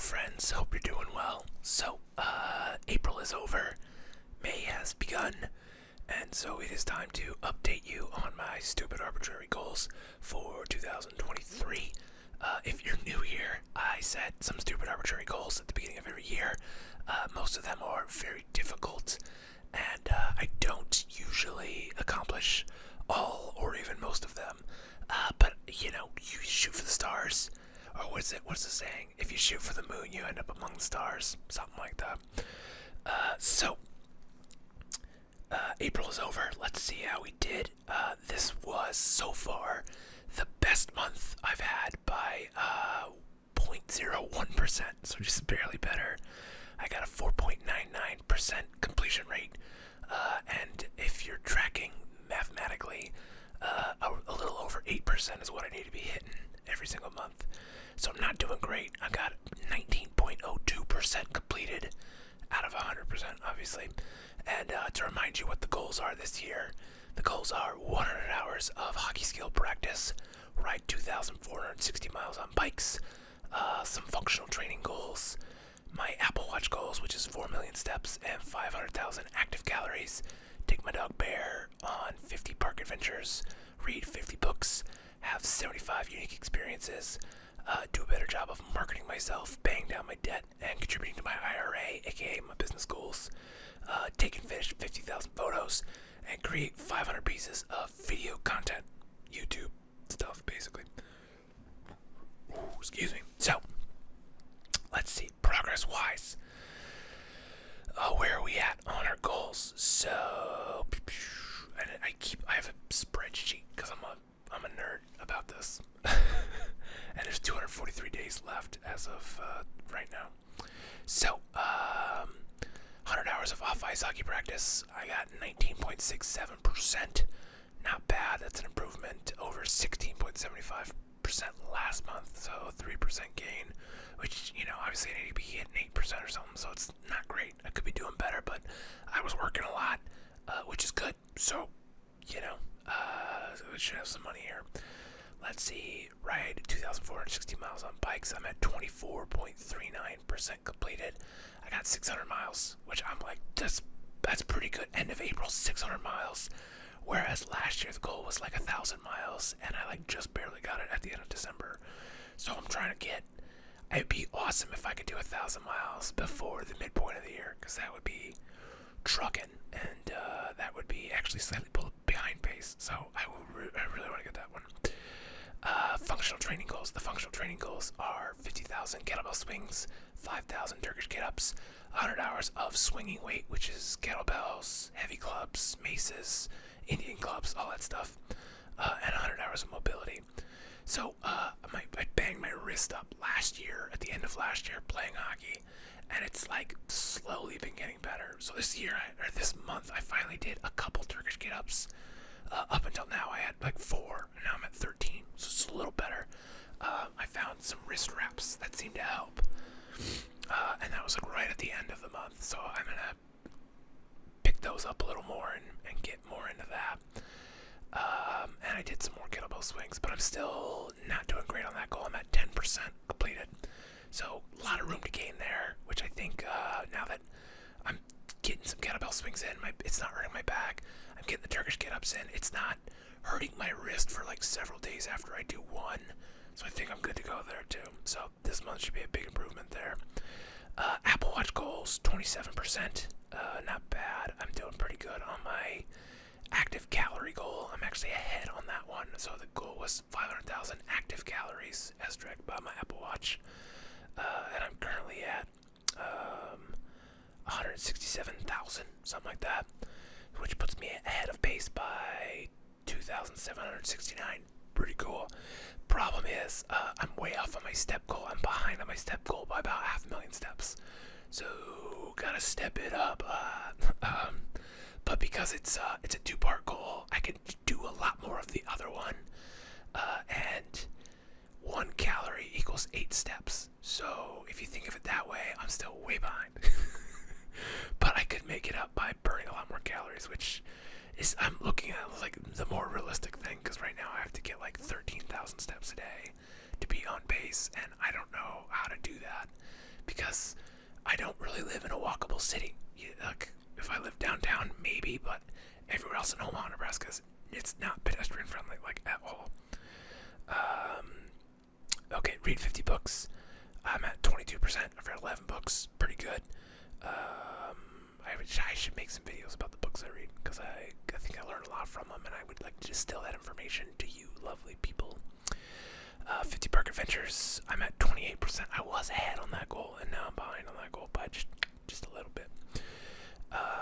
friends. Hope you're doing well. April is over, May has begun, and so it is time to update you on my stupid arbitrary goals for 2023. If you're new here, I set some stupid arbitrary goals at the beginning of every year. Most of them are very difficult, and I don't usually accomplish all or even most of them. But you shoot for the stars. Or what's the saying? If you shoot for the moon, you end up among the stars. Something like that. April is over. Let's see how we did. This was, so far, the best month I've had by 0.01%, so just barely better. I got a 4.99% completion rate. And if you're tracking mathematically, a little over 8% is what I need to be hitting every single month. So I'm not doing great. I got 19.02% completed out of 100%, obviously. And to remind you what the goals are this year, the goals are 100 hours of hockey skill practice, ride 2,460 miles on bikes, some functional training goals, my Apple Watch goals, which is 4 million steps and 500,000 active calories, take my dog Bear on 50 park adventures, read 50 books, have 75 unique experiences, do a better job of marketing myself, paying down my debt, and contributing to my IRA, aka my business goals, take and finish 50,000 photos, and create 500 pieces of video content, YouTube stuff, basically. Excuse me. So, let's see, progress-wise. Where are we at on our goals? So, and I have a spreadsheet because I'm a nerd about this. And there's 243 days left as of right now. So, 100 hours of off-ice hockey practice. I got 19.67%. Not bad. That's an improvement over 16.75% last month. So, 3% gain, which, obviously I need to be hitting 8% or something. So, it's not great. I could be doing better, but I was working a lot, which is good. So, we should have some money here. Let's see, ride 2,460 miles on bikes. I'm at 24.39% completed. I got 600 miles, which I'm like, that's pretty good. End of April, 600 miles. Whereas last year the goal was like 1,000 miles, and I just barely got it at the end of December. So I'm trying to get. It'd be awesome if I could do 1,000 miles before the midpoint of the year, because that would be trucking, and that would be actually slightly behind pace. So I really want to get that one. Functional training goals. The functional training goals are 50,000 kettlebell swings, 5,000 Turkish get-ups, 100 hours of swinging weight, which is kettlebells, heavy clubs, maces, Indian clubs, all that stuff, and 100 hours of mobility. So I banged my wrist up at the end of last year, playing hockey, and it's slowly been getting better. So this month, I finally did a couple Turkish get-ups. Up until now, I had 4, and now I'm at 13, so it's a little better. I found some wrist wraps that seemed to help, and that was right at the end of the month, so I'm going to pick those up a little more and get more into that. And I did some more kettlebell swings, but I'm still not doing great on that goal. I'm at 10% completed, so a lot of room to gain there, which I think now that I'm getting some kettlebell swings in, it's not hurting my back. I'm getting the Turkish get-ups in. It's not hurting my wrist for several days after I do one. So I think I'm good to go there too. So this month should be a big improvement there. Apple Watch goals, 27%. Not bad. I'm doing pretty good on my active calorie goal. I'm actually ahead on that one. So the goal was 500,000 active calories as tracked by my Apple Watch. And I'm currently at 167,000, something like that, which puts me ahead of pace by 2,769. Pretty cool. Problem is, I'm way off on my step goal. I'm behind on my step goal by about 500,000 steps. So, gotta step it up. But because it's a 2-part goal, I can do a lot more of the other one. And 1 calorie equals 8 steps. So, if you think of it that way, I'm still way behind. But I could make it up by burning a lot more calories, which is, I'm looking at the more realistic thing, because right now I have to get 13,000 steps a day to be on pace, and I don't know how to do that because I don't really live in a walkable city. Like, if I live downtown, maybe, but everywhere else in Omaha, Nebraska, it's not pedestrian friendly, like, at all. Okay, read 50 books. I'm at 22%. I've read 11 books. Pretty good. I should make some videos about the books I read, because I think I learned a lot from them, and I would like to distill that information to you lovely people. 50 Park Adventures, I'm at 28%. I was ahead on that goal, and now I'm behind on that goal by just a little bit.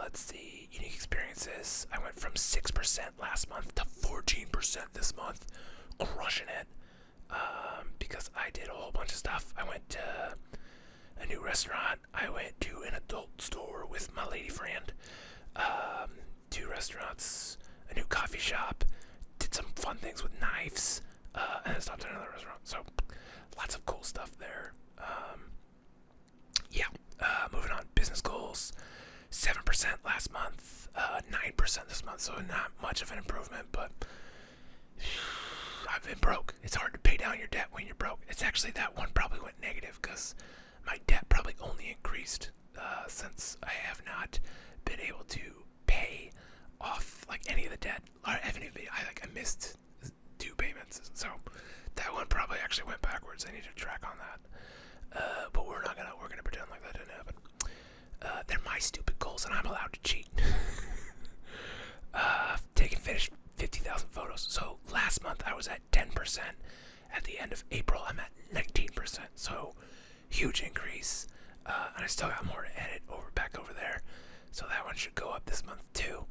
Let's see, unique experiences. I went from 6% last month to 14% this month. Crushing it. Because I did a whole bunch of stuff. I went to a new restaurant. I went to an adult store with my lady friend. 2 restaurants, a new coffee shop, did some fun things with knives, and then stopped at another restaurant. So, lots of cool stuff there. Moving on, business goals. 7% last month, 9% this month, so not much of an improvement, but I've been broke. It's hard to pay down your debt when you're broke. It's actually, that one probably went negative because my debt probably only increased since I have not been able to pay off like any of the debt. I missed 2 payments, so that one probably actually went backwards. I need to track on that, but we're gonna pretend like that didn't happen. They're my stupid goals, and I'm allowed to cheat. Take and finish 50,000 photos. So last month I was at 10%. At the end of April, I'm at 19%. So huge increase. And I still got more to edit back over there. So that one should go up this month too.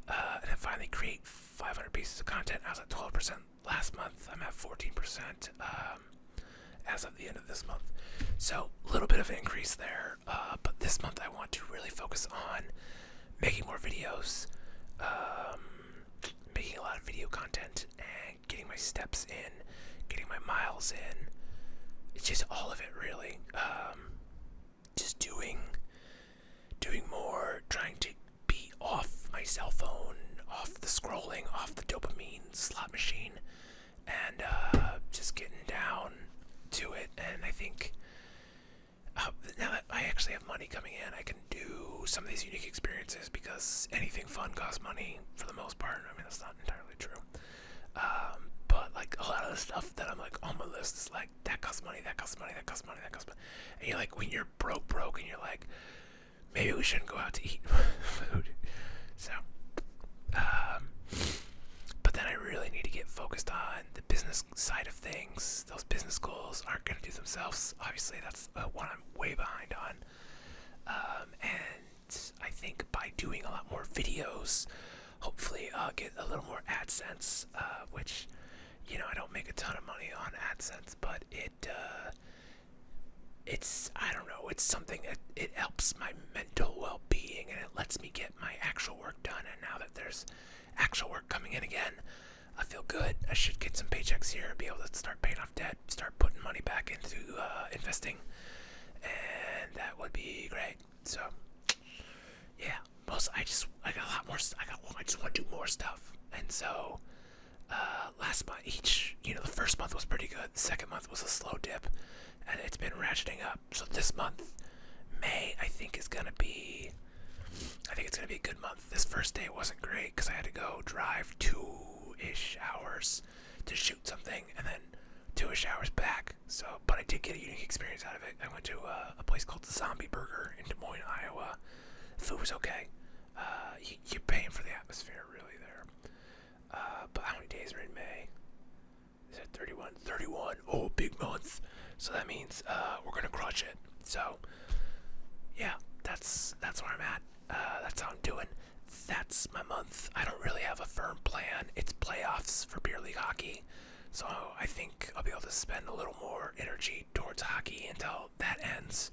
And then finally create 500 pieces of content. I was at 12% last month. I'm at 14% as of the end of this month. So a little bit of an increase there. But this month I want to really focus on making more videos, making a lot of video content, and getting my steps in, getting my miles in. It's just all of it, really. Just doing more, trying to be off my cell phone, off the scrolling, off the dopamine slot machine, and just getting down to it. And I think now that I actually have money coming in, I can do some of these unique experiences, because anything fun costs money for the most part. I mean, that's not entirely true. But like a lot of the stuff that I'm like on my list is like, that costs money, that costs money, that costs money, that costs money. And you're like, when you're broke, and you're like, maybe we shouldn't go out to eat food. So, but then I really need to get focused on the business side of things. Those business goals aren't going to do themselves. Obviously, that's one I'm way behind on. And I think by doing a lot more videos, hopefully I'll get a little more AdSense, which, I don't make a ton of money on AdSense, but it's, I don't know, it's something that it helps my mental well-being, and it lets me get my actual work done. And now that there's actual work coming in again, I feel good. I should get some paychecks here, be able to start paying off debt, start putting money back into investing, and that would be great. So, yeah, I just want to do more stuff. And so, last month, the first month was pretty good. The second month was a slow dip, and it's been ratcheting up. So this month, May, I think it's gonna be a good month. This first day wasn't great because I had to go drive 2-ish hours to shoot something, and then 2-ish hours back. So, but I did get a unique experience out of it. I went to a place called the Zombie Burger in Des Moines, Iowa. The food was okay. You're paying for the atmosphere, really, there. But how many days are in May? Is it 31? 31. Oh, big month. So that means we're gonna crush it. So, yeah, that's where I'm at. That's how I'm doing. That's my month. I don't really have a firm plan. It's playoffs for beer league hockey, so I think I'll be able to spend a little more energy towards hockey until that ends.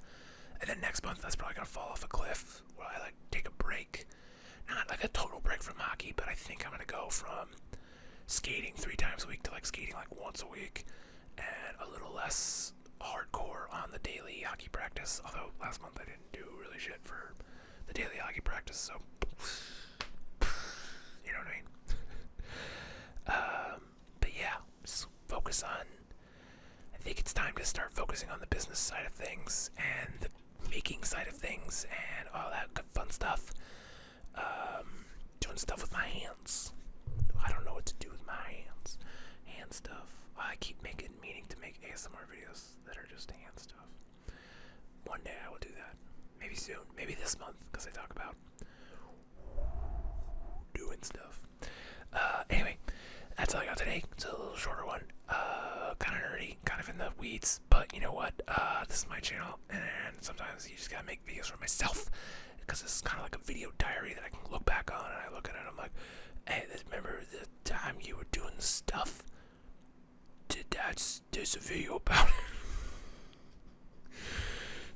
And then next month, that's probably gonna fall off a cliff where I take a break. Not like a total break from hockey, but I think I'm gonna go from skating 3 times a week to skating once a week, and a little less hardcore on the daily hockey practice. Although last month I didn't do really shit for the daily hockey practice, so you know what I mean. But yeah, just focus on. I think it's time to start focusing on the business side of things, and baking side of things and all that good fun stuff. Doing stuff with my hands. I don't know what to do with my hands. Hand stuff. I keep meaning to make ASMR videos that are just hand stuff. One day I will do that. Maybe soon. Maybe this month, because I talk about doing stuff. Anyway, that's all I got today. It's a little shorter one. Kind of nerdy, kind of in the weeds, but you know what? This is my channel, and sometimes you just gotta make videos for myself, because this is kind of like a video diary that I can look back on, and I look at it and I'm like, hey, remember the time you were doing this stuff? There's a video about it.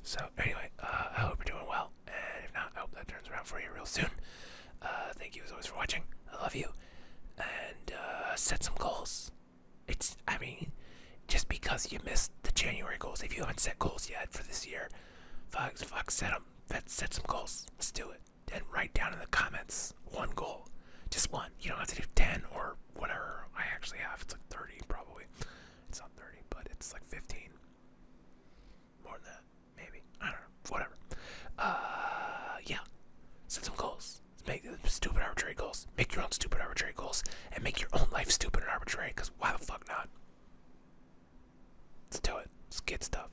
So anyway, I hope you're doing well, and if not, I hope that turns around for you real soon. Thank you as always for watching. I love you, and set some goals. Just because you missed the January goals, if you haven't set goals yet for this year, fuck, set them. Set some goals. Let's do it. And write down in the comments one goal. Just one. You don't have to do 10 or whatever I actually have. It's like 30 probably. It's not 30, but it's like 15. More than that, maybe. I don't know. Whatever. Yeah. Set some goals. Make stupid arbitrary goals. Make your own stupid arbitrary goals. And make your own life stupid and arbitrary, because why the fuck not? Let's do it. Let's get stuff.